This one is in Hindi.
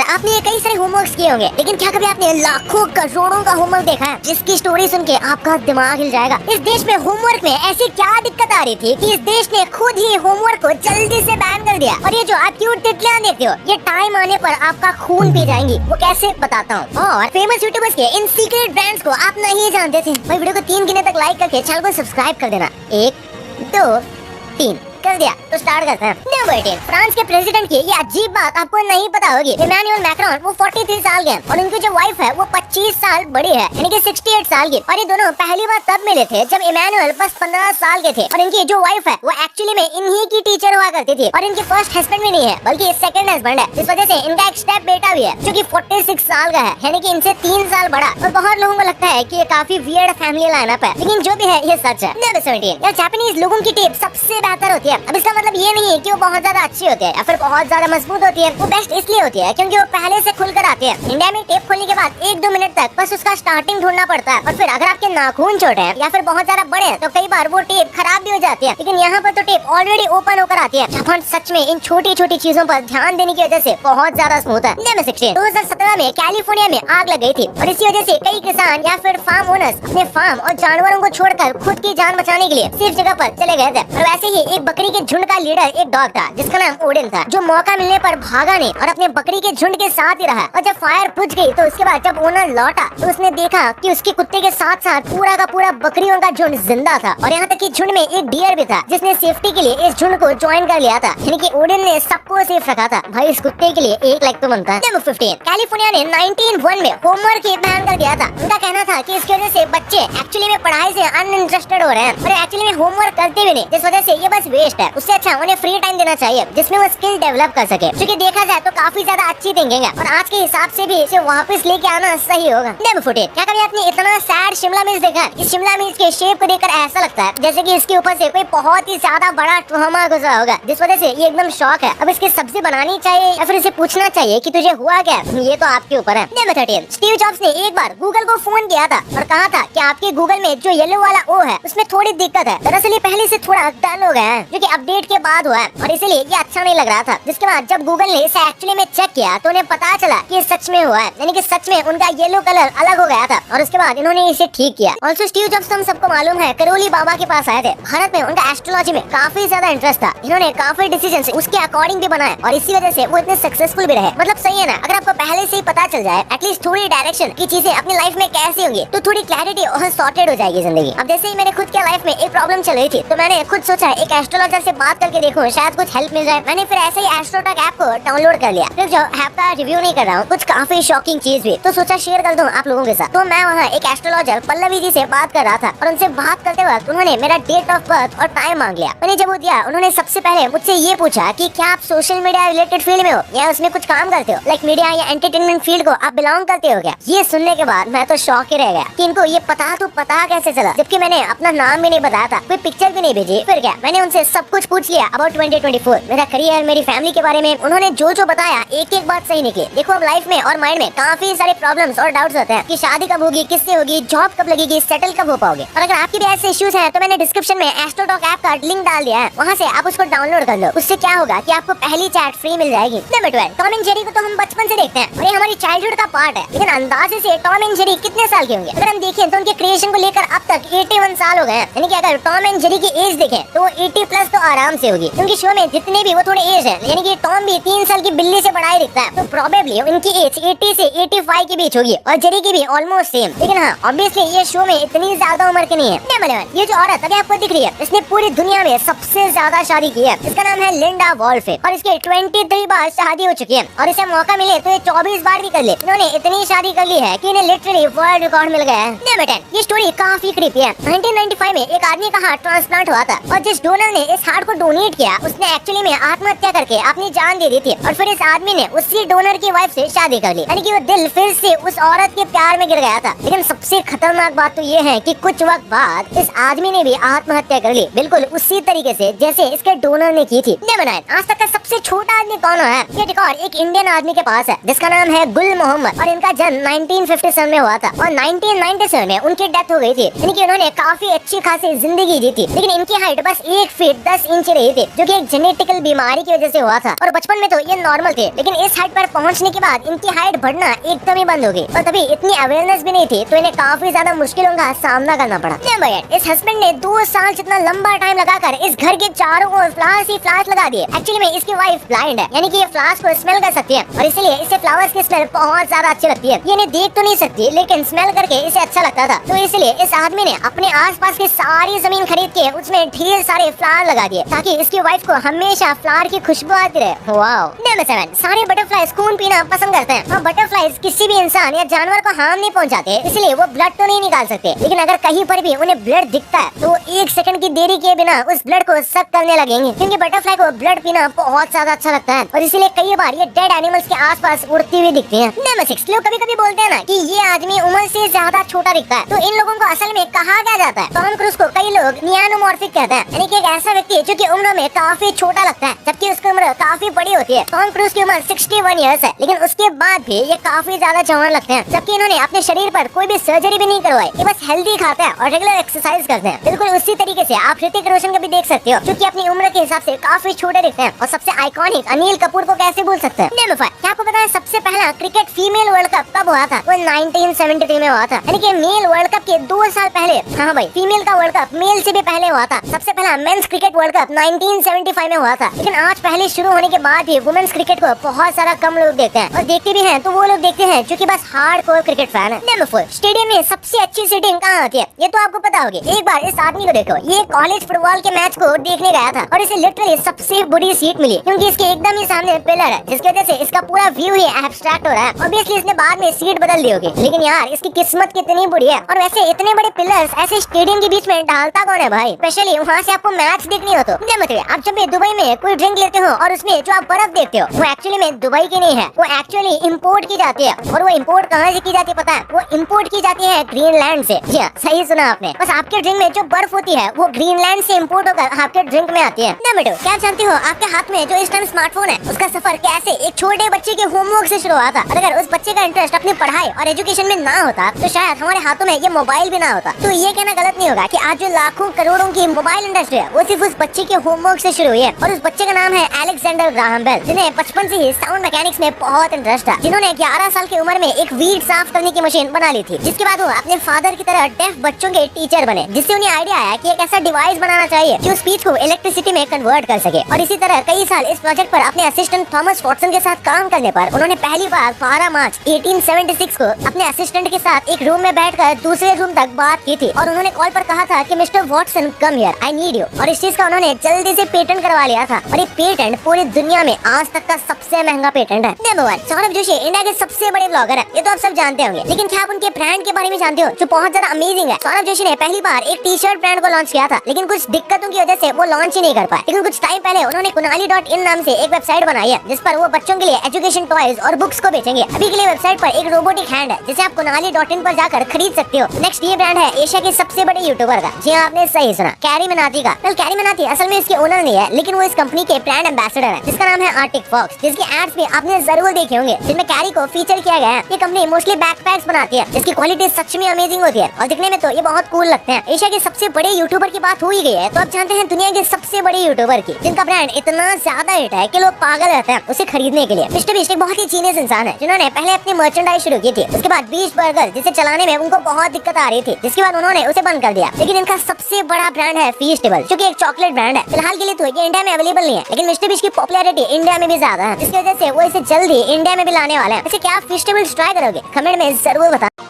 है आपने ये कई सारे होमवर्क किए होंगे, लेकिन क्या कभी आपने लाखों करोड़ों का होमवर्क देखा है जिसकी स्टोरी सुन के आपका दिमाग हिल जाएगा। इस देश में होमवर्क में ऐसी क्या दिक्कत आ रही थी कि इस देश ने खुद ही होमवर्क को जल्दी से बैन कर दिया। और ये जो आप क्यूट तितलियां देखते हो, ये टाइम आने पर आपका खून पी जाएंगी। वो कैसे बताता हूँ। और फेमस यूट्यूबर्स के इन सीक्रेट ब्रांड्स को आप नहीं जानते थे। भाई वीडियो को 3 गिने तक लाइक करके चैनल को सब्सक्राइब कर देना। 1 2 3 कर दिया तो स्टार्ट करते हैं। नंबर 10, फ्रांस के प्रेसिडेंट की ये अजीब बात आपको नहीं पता होगी। इमैनुअल मैक्रोन वो 43 साल के हैं और उनकी जो वाइफ है वो 25 साल बड़ी है, यानी कि 68 साल की। और ये दोनों पहली बार तब मिले थे जब इमैनुअल बस 15 साल के थे। और इनकी जो वाइफ है वो एक्चुअली में इन्हीं की टीचर हुआ करती थी। और इनकी फर्स्ट हस्बैंड भी नहीं है बल्कि सेकंड हस्बैंड है। इस वजह से इनका एक स्टेप बेटा भी है जो कि 46 साल का है, यानी कि इनसे 3 साल बड़ा। और बहुत लोगों को लगता है कि ये काफी वियर्ड फैमिली लाइनअप है, लेकिन जो भी है ये सच है। नंबर 17, यार जापानीज लोगों की टेप सबसे बेहतर होती है। अब इसका मतलब ये नहीं है कि वो बहुत ज्यादा अच्छी होती है या फिर बहुत ज्यादा मजबूत होती है। वो बेस्ट इसलिए होती है क्योंकि वो पहले से खुलकर आती है। इंडिया में टेप खोलने के बाद 1-2 मिनट तक बस उसका स्टार्टिंग ढूंढना पड़ता है। और फिर अगर आपके नाखून छोटे हैं या फिर बहुत ज्यादा बड़े हैं तो कई बार वो टेप खराब भी हो जाती है। लेकिन यहाँ पर तो टेप ऑलरेडी ओपन होकर आती है। जापान सच में इन छोटी छोटी चीजों पर ध्यान देने की वजह से बहुत ज्यादा स्मूथ है। नंबर 16, 2017 में कैलिफोर्निया में आग लग गई थी और इसी वजह से कई किसान या फिर फार्म ओनर्स अपने फार्म और जानवरों को छोड़कर खुद की जान बचाने के लिए सिर्फ जगह पर चले गए थे। और वैसे ही एक बकरी के झुंड का लीडर एक डॉग था जिसका नाम ओडिन था, जो मौका मिलने पर भागा नहीं और अपने बकरी के झुंड के साथ ही रहा। और जब फायर बुझ गई तो उसके बाद जब ओनर लौटा तो उसने देखा कि उसके कुत्ते के साथ साथ पूरा का पूरा बकरियों का झुंड जिंदा था। और यहाँ तक कि झुंड में एक डियर भी था जिसने सेफ्टी के लिए इस झुंड को ज्वाइन कर लिया था, यानी कि ओडिन ने सबको सेफ रखा था। भाई इस कुत्ते के लिए 1 लाख तो बनता है। नंबर 15, कैलिफोर्निया ने 1901 में होमवर्क ही बैन कर दिया था। उनका कहना था कि इसकी वजह से बच्चे एक्चुअली में पढ़ाई से अनइंटरेस्टेड हो रहे हैं और एक्चुअली में होमवर्क करते भी नहीं, जिस वजह से ये बस वेस्ट है। उससे अच्छा उन्हें फ्री टाइम देना चाहिए जिसमें वो स्किल डेवलप कर सके, क्योंकि देखा जाए तो काफी ज्यादा अच्छी थिंकिंग है और आज के हिसाब से भी इसे वापस लेके आना सही होगा। नंबर 14, क्या कभी आपने इतना सैड शिमला मिर्च देखा है? इस शिमला मिर्च के शेप को देखकर ऐसा लगता है जैसे कि इसके ऊपर से कोई बहुत ही ज्यादा बड़ा ट्रॉमा गुजरा होगा, जिस वजह से ये एकदम शॉक है। अब इसकी सब्जी बनानी चाहिए या फिर इसे पूछना चाहिए कि तुझे हुआ क्या? ये तो आपके ऊपर है। नंबर 13, स्टीव जॉब्स ने एक बार गूगल को फोन किया था और कहा था कि आपके गूगल में जो येलो वाला ओ है उसमें थोड़ी दिक्कत है। दरअसल ये पहले से थोड़ा डल हो गया है जो कि अपडेट के बाद हुआ है और इसीलिए ये अच्छा नहीं लग रहा था। जिसके बाद जब गूगल ने इसे एक्चुअली में चेक किया तो उन्हें पता चला कि सच में हुआ है, यानी कि सच में उनका येलो कलर अलग हो गया था और उसके बाद इन्होंने इसे ठीक किया। ऑल्सो स्टीव जॉब्स हम सबको मालूम है करोली बाबा के पास आए थे। भारत में उनका एस्ट्रोलॉजी में काफी ज्यादा इंटरेस्ट था। इन्होंने काफी डिसीजन उसके अकॉर्डिंग भी बनाए और इसी वजह से वो इतने सक्सेसफुल भी रहे। मतलब सही है ना, अगर आपको पहले से ही पता चल जाए एटलीस्ट थोड़ी डायरेक्शन की चीजें अपनी लाइफ में कैसे होंगी तो थोड़ी क्लैरिटी और सॉर्टेड हो जाएगी जिंदगी। अब जैसे ही मैंने खुद के लाइफ में एक प्रॉब्लम चल रही थी तो मैंने खुद सोचा एक एस्ट्रोलॉजर से बात करके देखूं, शायद कुछ हेल्प मिल जाए। मैंने फिर ऐसे ही एस्ट्रोटॉक ऐप को डाउनलोड कर लिया। फिर जो ऐप का रिव्यू नहीं कर रहा हूँ, कुछ काफी शॉकिंग चीज भी तो सोचा शेयर कर दूं आप लोगों के साथ। तो मैं वहाँ एक एस्ट्रोलॉजर पल्लवी जी से बात कर रहा था और उनसे बात करते वक्त उन्होंने मेरा डेट ऑफ बर्थ और टाइम मांग लिया। मैंने जब वो दिया उन्होंने सबसे पहले मुझसे ये पूछा कि क्या आप सोशल मीडिया रिलेटेड फील्ड में हो या उसमें कुछ काम करते हो, लाइक मीडिया या एंटरटेनमेंट फील्ड को आप बिलोंग करते हो क्या? ये सुनने के बाद मैं तो शॉक ही रह गया कि इनको ये पता कैसे चला, जबकि मैंने अपना नाम भी नहीं बताया था, कोई पिक्चर भी नहीं भेजी। फिर क्या, मैंने उनसे सब कुछ पूछ लिया अबाउट 2024, मेरा करियर, मेरी फैमिली के बारे में। उन्होंने जो बताया एक एक बात सही निकली। देखो अब लाइफ में और माइंड में काफी सारे प्रॉब्लम्स और डाउट्स होते हैं कि शादी कब होगी, किससे होगी, जॉब कब लगेगी, सेटल कब हो पाओगे। और अगर आपके भी ऐसे इश्यूज हैं तो मैंने डिस्क्रिप्शन में एस्ट्रोटॉक ऐप का लिंक डाल दिया है, वहाँ से आप उसको डाउनलोड कर लो। उससे क्या होगा कि आपको पहली चैट फ्री मिल जाएगी। नंबर 12, टॉम एंड जेरी को तो हम बचपन से देखते हैं और ये हमारी चाइल्डहुड का पार्ट है, लेकिन अंदाजे से टॉम एंड जेरी कितने साल के होंगे? अगर हम देखें तो उनके क्रिएशन को लेकर अब तक 81 साल हो गए हैं, यानी कि अगर टॉम एंड जेरी की एज देखें तो वो 80 प्लस तो आराम से होगी। उनके शो में जितने भी वो थोड़े एज है, यानी कि टॉम भी 3 साल की बिल्ली से बड़ा ही दिखता है, तो प्रोबेबली उनकी एज 80 से 85 के बीच होगी और जेरी की भी ऑलमोस्ट सेम। लेकिन हाँ ऑब्वियसली ये शो में इतनी ज्यादा उम्र की नहीं है। नंबर 11, ये जो औरत अभी आपको दिख रही है इसने पूरी दुनिया में सबसे ज्यादा शादी की है। इसका नाम है लिंडा वॉल्फे और इसके 23 बार शादी हो चुकी है और इसे मौका मिले तो ये 24 बार भी कर ले। इन्होंने इतनी शादी कर ली है कि इन्हें लिटरली वर्ल्ड रिकॉर्ड मिल गया है। नंबर 10, ये स्टोरी काफी क्रीपी है। 1995 में एक आदमी का हार्ट ट्रांसप्लांट हुआ था और जिस डोनर ने इस हार्ट को डोनेट किया उसने एक्चुअली में आत्महत्या करके अपनी जान दे दी थी और फिर इस आदमी ने उसी डोनर की वाइफ से शादी कर ली, यानी कि वो दिल फिर से उस औरत के प्यार में गिर गया था। लेकिन सबसे खतरनाक बात तो ये है कि कुछ वक्त बाद इस आदमी ने भी आत्महत्या कर ली, बिल्कुल उसी तरीके से जैसे इसके डोनर ने की थी। नंबर 9, आज तक का सबसे छोटा आदमी कौन है? ये रिकॉर्ड एक इंडियन आदमी के पास है जिसका नाम है गुल मोहम्मद और इनका जन्म 1957 में हुआ था और 1997 में उनकी डेथ हो गई थी, यानी कि उन्होंने काफी अच्छी खासी जिंदगी जी थी। लेकिन इनकी हाइट बस 1 फीट 10 इंच रही थी, जो कि एक जेनेटिकल बीमारी की वजह से हुआ था। और बचपन में तो ये नॉर्मल थे, लेकिन इस हाइट पर पहुंचने के बाद इनकी हाइट बढ़ना एकदम ही बंद हो गई। और तभी इतनी अवेयरनेस भी नहीं थी, तो इन्हें काफी ज्यादा मुश्किलों का सामना करना पड़ा। इस हस्बैंड ने 2 साल जितना लंबा टाइम लगाकर इस घर के चारों ओर फ्लावर्स ही फ्लावर्स लगा दिए। एक्चुअली में इसकी वाइफ ब्लाइंड है, यानी कि ये फ्लावर्स को स्मेल कर सकती है, और इसलिए इसे फ्लावर्स की स्मेल बहुत ज्यादा अच्छी लगती है। ये इन्हें देख तो नहीं सकती, लेकिन स्मेल करके इसे अच्छा लगता था। तो इसलिए इस आदमी ने अपने आसपास की सारी जमीन खरीद के उसमें ढेर सारे फ्लावर लगा दिए, ताकि इसकी वाइफ को हमेशा फ्लावर की खुशबू आती रहे। वाओ। नंबर 7, सारे बटरफ्लाइज खून पीना पसंद करते हैं। बटरफ्लाइज किसी भी इंसान या जानवर को हार्म नहीं पहुंचाते, इसलिए वो ब्लड तो नहीं निकाल सकते, लेकिन अगर कहीं पर भी उन्हें ब्लड दिखता है तो 1 सेकंड की देरी किए बिना उस ब्लड को सक करने लगेंगे, क्योंकि बटरफ्लाई को ब्लड पीना बहुत ज्यादा अच्छा लगता है, और इसीलिए कई बार ये डेड एनिमल्स के आसपास उड़ती हुई दिखती हैं। नंबर 6, लोग कभी कभी बोलते हैं ना कि ये आदमी उम्र से ज्यादा छोटा दिखता है, तो इन लोगों को असल में कहा क्या जाता है? टॉम क्रूज को कई लोग नियानोमॉर्फिक कहते हैं, यानी कि एक ऐसा व्यक्ति जो कि उम्र में काफी छोटा लगता है, जबकि उसकी उम्र काफी बड़ी होती है। टॉम क्रूज की उम्र 61 ईयर्स है, लेकिन उसके बाद भी ये काफी ज्यादा जवान लगते हैं, जबकि इन्होंने अपने शरीर पर कोई भी सर्जरी भी नहीं करवाई। ये बस हेल्दी खाते हैं और रेगुलर एक्सरसाइज करते हैं। बिल्कुल उसी तरीके से आप ऋतिक रोशन को भी देख सकते हो, जो कि अपनी उम्र के हिसाब से काफी छोटे दिखते हैं। और सबसे आइकॉनिक अनिल कपूर को कैसे भूल सकते हैं? नंबर 5, क्या आपको पता है सबसे पहला क्रिकेट फीमेल वर्ल्ड कप कब हुआ था? वो 1973 में हुआ था, यानी कि मेल वर्ल्ड कप के 2 साल पहले। हाँ भाई, फीमेल का वर्ल्ड कप मेल से भी पहले हुआ था। सबसे पहला मेंस क्रिकेट वर्ल्ड कप 1975 में हुआ था, लेकिन आज पहले शुरू होने के बाद भी वुमेन्स क्रिकेट को बहुत सारा कम लोग देखते हैं, और देखते भी हैं तो वो लोग देखते हैं जो कि बस हार्डकोर क्रिकेट फैन है। नंबर 4, स्टेडियम में सबसे अच्छी सीटिंग कहाँ होती है? ये तो आपको पता होगी। एक बार इस आदमी को देखो, ये कॉलेज फुटबॉल के मैच को देखने गया था, और इसे लिटरली सबसे बड़ी सीट मिली, क्योंकि इसके एकदम ही सामने पिलर है, जिसकी वजह से इसका पूरा व्यू ही एब्स्ट्रैक्ट हो रहा है। ऑब्वियसली इसने बाद में सीट बदल दी होगी, लेकिन यार इसकी किस्मत कितनी बुरी है। और वैसे इतने बड़े पिलर्स ऐसे स्टेडियम के बीच में डालता कौन है भाई? स्पेशली वहाँ से आपको मैच देखनी हो तो। आप जब भी दुबई में कोई ड्रिंक लेते हो और उसमें जो आप बर्फ देखते हो, वो एक्चुअली में दुबई की नहीं है, वो एक्चुअली इंपोर्ट की जाती है। और वो इंपोर्ट कहाँ से की जाती है पता है? वो इंपोर्ट की जाती है ग्रीनलैंड से। जी हाँ, सही सुना आपने। बस आपके ड्रिंक में जो बर्फ होती है वो ग्रीनलैंड से इंपोर्ट होकर आपके ड्रिंक में आती है। नंबर 2, क्या जानते हो आपके हाथ में जो इस टाइम स्मार्टफोन है, उसका सफर कैसे एक छोटे बच्चे के होमवर्क से शुरू हुआ था? और अगर उस बच्चे का इंटरेस्ट अपनी पढ़ाई और एजुकेशन में ना होता, तो शायद हमारे हाथों में ये मोबाइल भी ना होता। तो ये कहना गलत नहीं होगा कि आज जो लाखों करोड़ों की मोबाइल इंडस्ट्री है, वो सिर्फ उस बच्चे के होमवर्क से शुरू हुई है। और उस बच्चे का नाम है अलेक्जेंडर ग्राहम बेल, जिन्हें बचपन से ही साउंड मैकेनिक्स में बहुत इंटरेस्ट था, जिन्होंने 11 साल की उम्र में एक वीट साफ करने की मशीन बना ली थी, जिसके बाद वो अपने फादर की तरह डेफ बच्चों के टीचर बने, जिससे उन्हें आइडिया आया कि एक ऐसा डिवाइस बनाना चाहिए जो स्पीच को इलेक्ट्रिसिटी में कन्वर्ट कर सके। और इसी तरह कई साल इस प्रोजेक्ट पर अपने असिस्टेंट थॉमस वॉटसन के साथ काम करने पर उन्होंने पहली बार 12 मार्च 1876 को अपने असिस्टेंट के साथ एक रूम में बैठकर दूसरे रूम तक बात की थी, और उन्होंने कॉल पर कहा था कि mister Watson come here, I need you. और इस चीज का उन्होंने जल्दी से पेटेंट करवा लिया था, और ये पेटेंट पूरी दुनिया में आज तक का सबसे महंगा पेटेंट है। नंबर 1, सौरभ जोशी इंडिया के सबसे बड़े ब्लॉगर है, ये तो आप सब जानते होंगे, लेकिन क्या आप उनके ब्रांड के बारे में जानते हो जो बहुत ज्यादा अमेजिंग है? सौरभ जोशी ने पहली बार एक टी-शर्ट ब्रांड को लॉन्च किया था, लेकिन कुछ दिक्कतों की वजह से वो लॉन्च ही नहीं कर पाए। लेकिन कुछ टाइम पहले उन्होंने kunali.in नाम से एक वेबसाइट बनाई है, जिस पर वो बच्चों के लिए एजुकेशन टॉयज और बुक्स को बेचेंगे। अभी के लिए वेबसाइट पर एक रोबोटिक हैंड है, जिसे आप kunali.in पर जाकर खरीद सकते हो। नेक्स्ट ये ब्रांड है एशिया के सबसे बड़े यूट्यूबर का। जी हाँ, आपने सही सुना, कैरी मिनाटी का। कैरी मिनाटी असल में इसके ओनर नहीं है, लेकिन वो इस कंपनी के ब्रांड एम्बेसडर है, जिसका नाम है आर्टिक फॉक्स, जिसके एड्स भी आपने जरूर देखे होंगे, जिनमें कैरी को फीचर किया गया है। ये कंपनी मोस्टली बैकपैक्स बनाती है, जिसकी क्वालिटी सच में अमेजिंग होती है, और दिखने में तो ये बहुत कूल लगते हैं। एशिया के सबसे बड़े यूट्यूबर की बात हो ही गई है, तो आप जानते हैं दुनिया के सबसे बड़े यूट्यूबर की, जिनका ब्रांड इतना ज्यादा हिट है कि लोग पागल रहते हैं उसे खरीदने के लिए। मिस्टर बीस्ट एक बहुत ही जीनियस इंसान है, जिन्होंने पहले अपनी मर्चेंडाइज शुरू की थी। उसके बाद बीस्ट बर्गर, जिसे चलाने में उनको बहुत दिक्कत आ रही थी, जिसके बाद उन्होंने उसे बंद कर दिया। लेकिन इनका सबसे बड़ा ब्रांड है फीस्टेबल, जो कि एक चॉकलेट ब्रांड है। फिलहाल के लिए तो ये इंडिया में अवेलेबल नहीं है, लेकिन मिस्टर बीस्ट की पॉपुलैरिटी इंडिया में भी ज्यादा है, जिसकी वजह से वो इसे जल्दी इंडिया में भी लाने वाले हैं। वैसे क्या आप फीस्टेबल ट्राई करोगे? कमेंट में जरूर बताओ।